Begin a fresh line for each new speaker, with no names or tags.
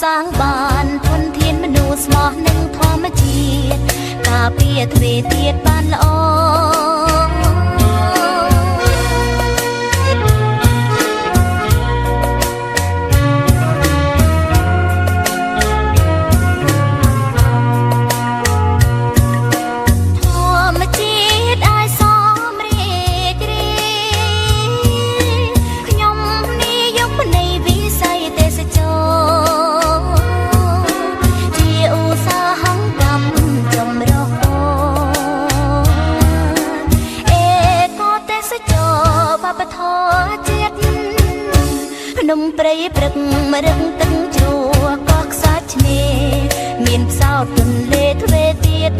សាងបានធនធានមនុស្សស្មោះនឹងធម្មជាតិការពារទ្វេទៀតបានល្អភ្នំព្រៃព្រឹកម្រឹងទឹកជ្រោះកោះខ្សាច់ឆ្នេរមានផ្សោតទន្លេទ្វេទៀត